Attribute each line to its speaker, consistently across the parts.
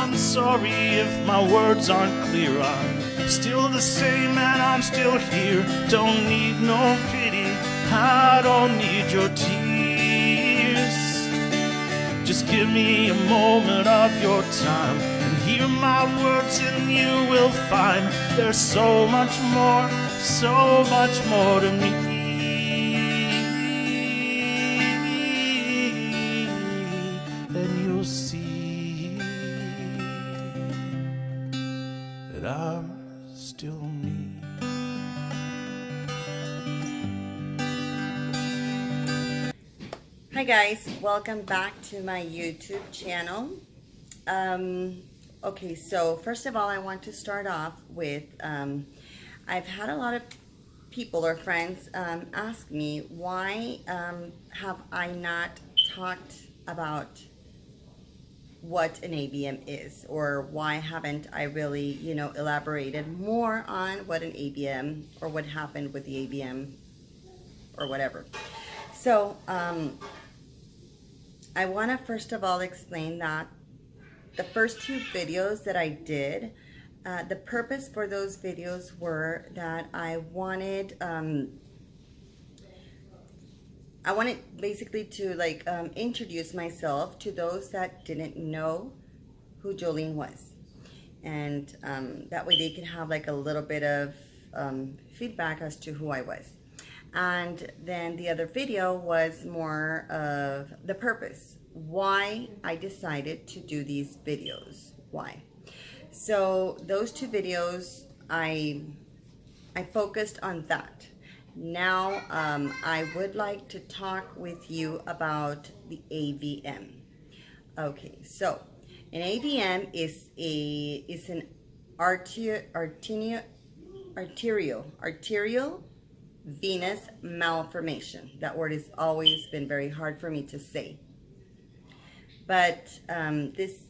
Speaker 1: I'm sorry if my words aren't clear. I'm still the same and I'm still here. Don't need no pity, I don't need your tears. Just give me a moment of your time and hear my words and you will find there's so much more to me. Then you'll see that I'm still me.
Speaker 2: Hi guys, welcome back to my YouTube channel. Okay, so first of all, I want to start off with, I've had a lot of people or friends ask me why have I not talked about what an AVM is, or why haven't I really, elaborated more on what an AVM or what happened with the AVM or whatever. So I want to first of all explain that the first two videos that I did, the purpose for those videos were that I wanted basically to introduce myself to those that didn't know who Jolene was, and that way they could have like a little bit of feedback as to who I was. And then the other video was more of the purpose, why I decided to do these videos, why. So those two videos, I focused on that. Now I would like to talk with you about the AVM. Okay, so an AVM is an arteriovenous malformation. That word has always been very hard for me to say. But this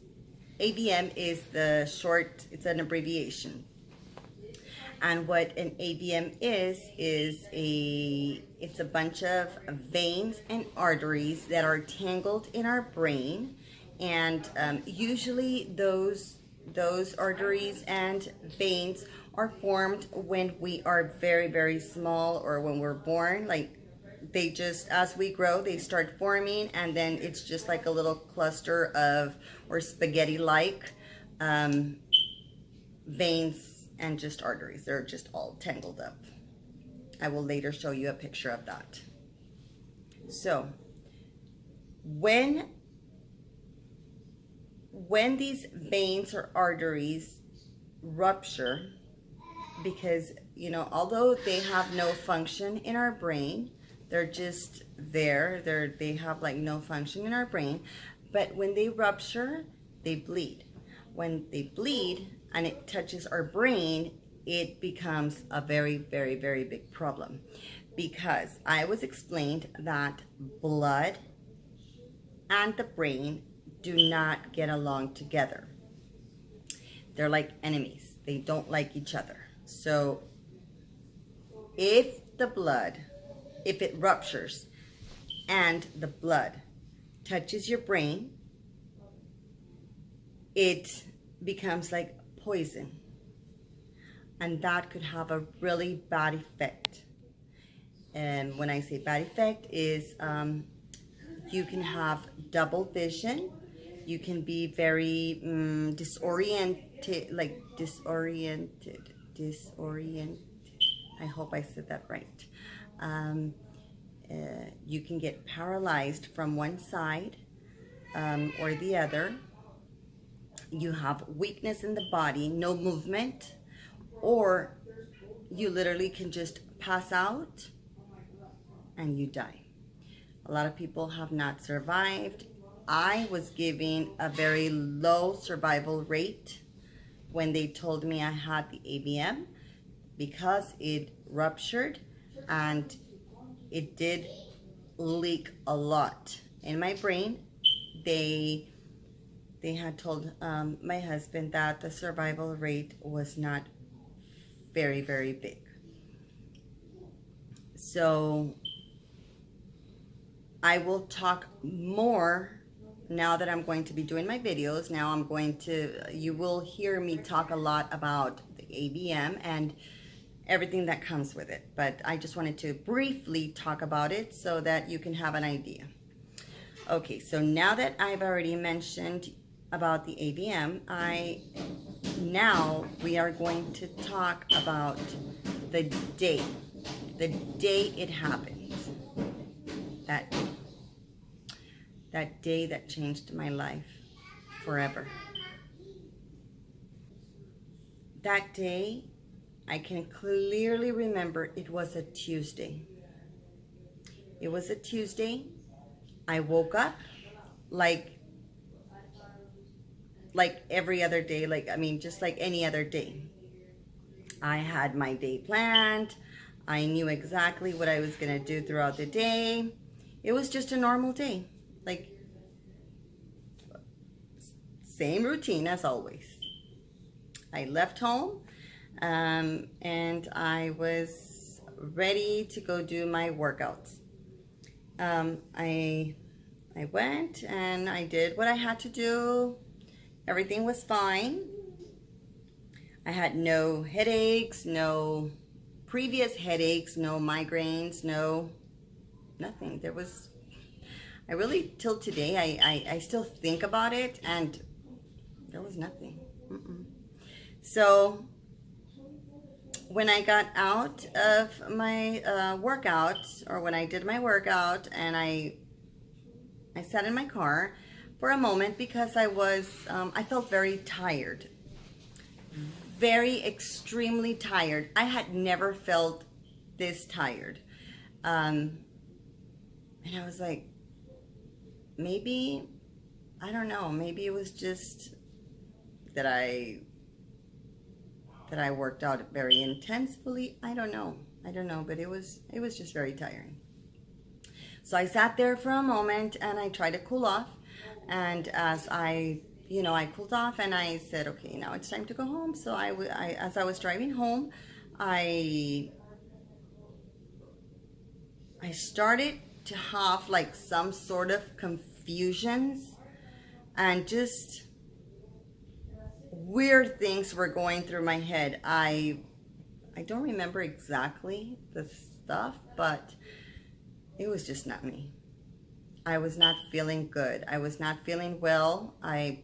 Speaker 2: AVM is the short, it's an abbreviation. And what an AVM is it's a bunch of veins and arteries that are tangled in our brain. And usually those arteries and veins are formed when we are very, very small, or when we're born. Like, they just, as we grow, they start forming, and then it's just like a little cluster of, or spaghetti-like veins and just arteries. They're just all tangled up. I will later show you a picture of that. So when these veins or arteries rupture, because although they have no function in our brain, they're just there, they have like no function in our brain, but when they rupture, they bleed. When they bleed and it touches our brain, it becomes a very, very, very big problem, because I was explained that blood and the brain do not get along together. They're like enemies. They don't like each other. So if it ruptures and the blood touches your brain, it becomes like poison, and that could have a really bad effect. And when I say bad effect is you can have double vision, you can be very disoriented. I hope I said that right. You can get paralyzed from one side or the other. You have weakness in the body, no movement, or you literally can just pass out and you die. A lot of people have not survived. I was given a very low survival rate when they told me I had the AVM, because it ruptured and it did leak a lot in my brain. They had told my husband that the survival rate was not very, very big. So I will talk more now that I'm going to be doing my videos, you will hear me talk a lot about the AVM and everything that comes with it. But I just wanted to briefly talk about it so that you can have an idea. Okay, so now that I've already mentioned about the AVM, now we are going to talk about the day it happened. That day that changed my life forever. That day, I can clearly remember it was a Tuesday. It was a Tuesday. I woke up like every other day, just like any other day. I had my day planned. I knew exactly what I was going to do throughout the day. It was just a normal day. Like, same routine as always. I left home and I was ready to go do my workouts. I went and I did what I had to do. Everything was fine. I had no headaches, no previous headaches, no migraines, nothing. I really, till today, I still think about it, and there was nothing. So when I got out of my workout, or when I did my workout, and I sat in my car for a moment because I felt very tired, extremely tired. I had never felt this tired. And I was like, maybe, I don't know, maybe it was just that I worked out very intensely. I don't know, but it was just very tiring. So I sat there for a moment and I tried to cool off. And as I cooled off and I said, okay, now it's time to go home. So as I was driving home, I started to have like some sort of confusions, and just weird things were going through my head. I don't remember exactly the stuff, but it was just not me. I was not feeling good. I was not feeling well. I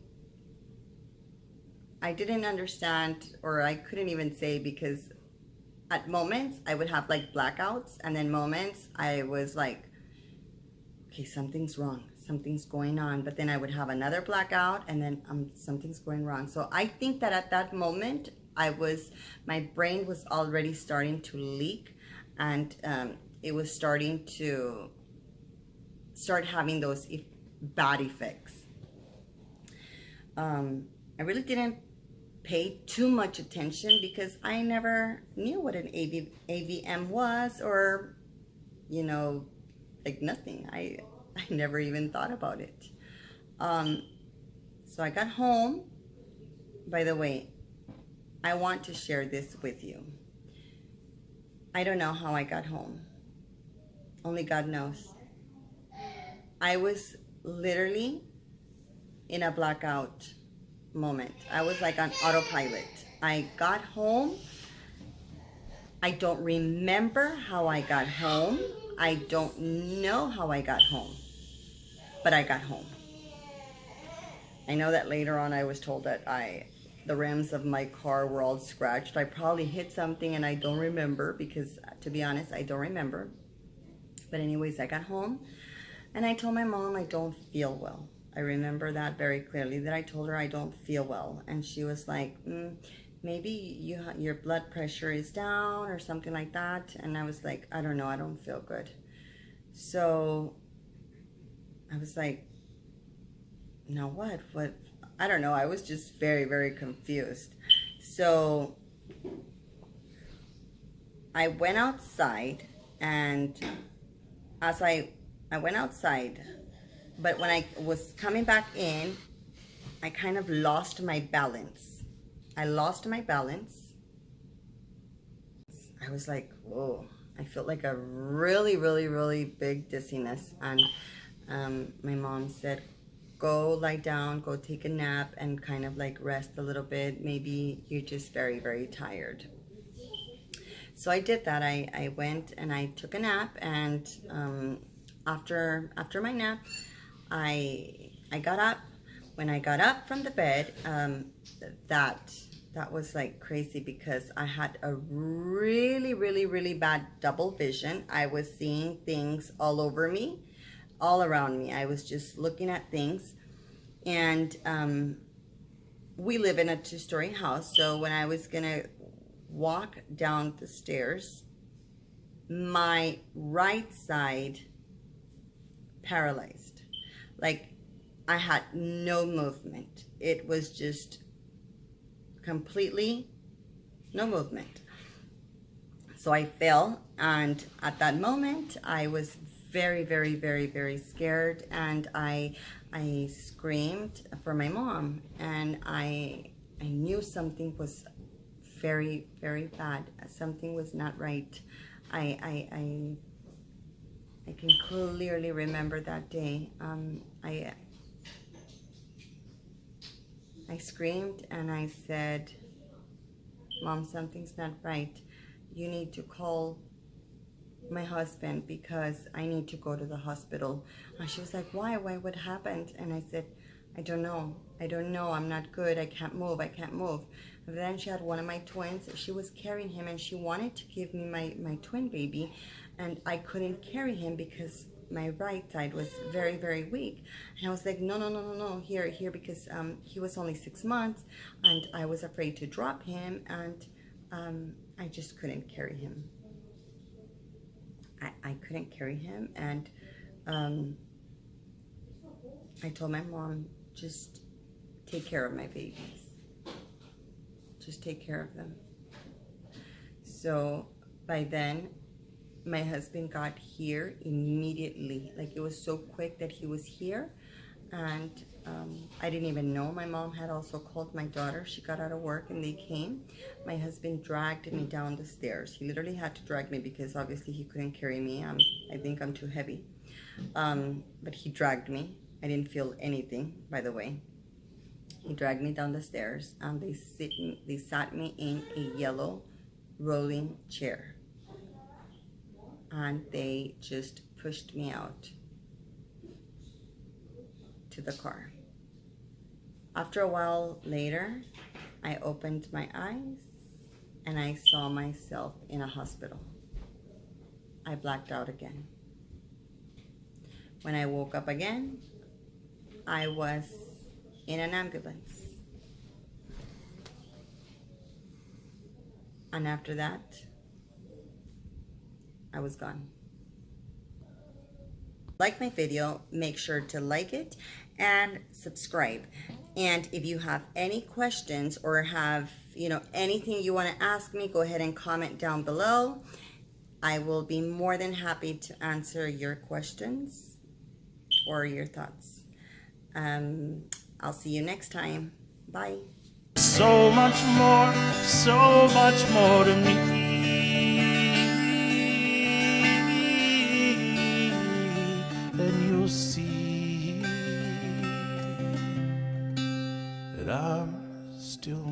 Speaker 2: didn't understand, or I couldn't even say, because at moments I would have like blackouts, and then moments I was like, okay, something's wrong, something's going on. But then I would have another blackout, and then something's going wrong. So I think that at that moment my brain was already starting to leak, and it was starting to having those bad effects. I really didn't pay too much attention because I never knew what an AVM was, or like nothing. I never even thought about it. So I got home. By the way, I want to share this with you. I don't know how I got home. Only God knows. I was literally in a blackout moment. I was like on autopilot. I got home. I don't remember how I got home. I don't know how I got home, but I got home. I know that later on I was told that the rims of my car were all scratched. I probably hit something and I don't remember, because to be honest, I don't remember. But anyways, I got home and I told my mom I don't feel well. I remember that very clearly, that I told her I don't feel well. And she was like, maybe your blood pressure is down or something like that. And I was like, I don't know, I don't feel good. So I was like, now what? I don't know. I was just very, very confused. So I went outside, and as I went outside, but when I was coming back in, I kind of lost my balance. I lost my balance. I was like, whoa. I felt like a really, really, really big dizziness. And my mom said, go lie down, go take a nap, and kind of like rest a little bit. Maybe you're just very, very tired. So I did that. I went and I took a nap, and after my nap, I got up. When I got up from the bed, that was like crazy because I had a really, really, really bad double vision. I was seeing things all over me, all around me. I was just looking at things. And we live in a 2-story house. So when I was going to walk down the stairs, my right side paralyzed. Like, I had no movement. It was just completely no movement. So I fell, and at that moment I was very, very, very, very scared, and I screamed for my mom, and I knew something was very, very bad. Something was not right. I can clearly remember that day. I screamed and I said, "Mom, something's not right. You need to call my husband because I need to go to the hospital." And she was like, "Why? Why? What happened?" And I said, I don't know. I'm not good. I can't move. And then she had one of my twins. She was carrying him, and she wanted to give me my twin baby, and I couldn't carry him because my right side was very, very weak. And I was like, no, here, because he was only 6 months, and I was afraid to drop him, and I just couldn't carry him. I couldn't carry him, and I told my mom, just take care of my babies. Just take care of them. So by then, my husband got here immediately. Like, it was so quick that he was here, and I didn't even know. My mom had also called my daughter. She got out of work and they came. My husband dragged me down the stairs. He literally had to drag me because obviously he couldn't carry me. I think I'm too heavy. But he dragged me. I didn't feel anything, by the way. He dragged me down the stairs, and they sat me in a yellow rolling chair. And they just pushed me out to the car. After a while later, I opened my eyes and I saw myself in a hospital. I blacked out again. When I woke up again, I was in an ambulance. And after that, I was gone. Like my video, make sure to like it and subscribe. And if you have any questions or have, anything you want to ask me, go ahead and comment down below. I will be more than happy to answer your questions or your thoughts. I'll see you next time. Bye.
Speaker 1: So much more to me. Then you'll see that I'm still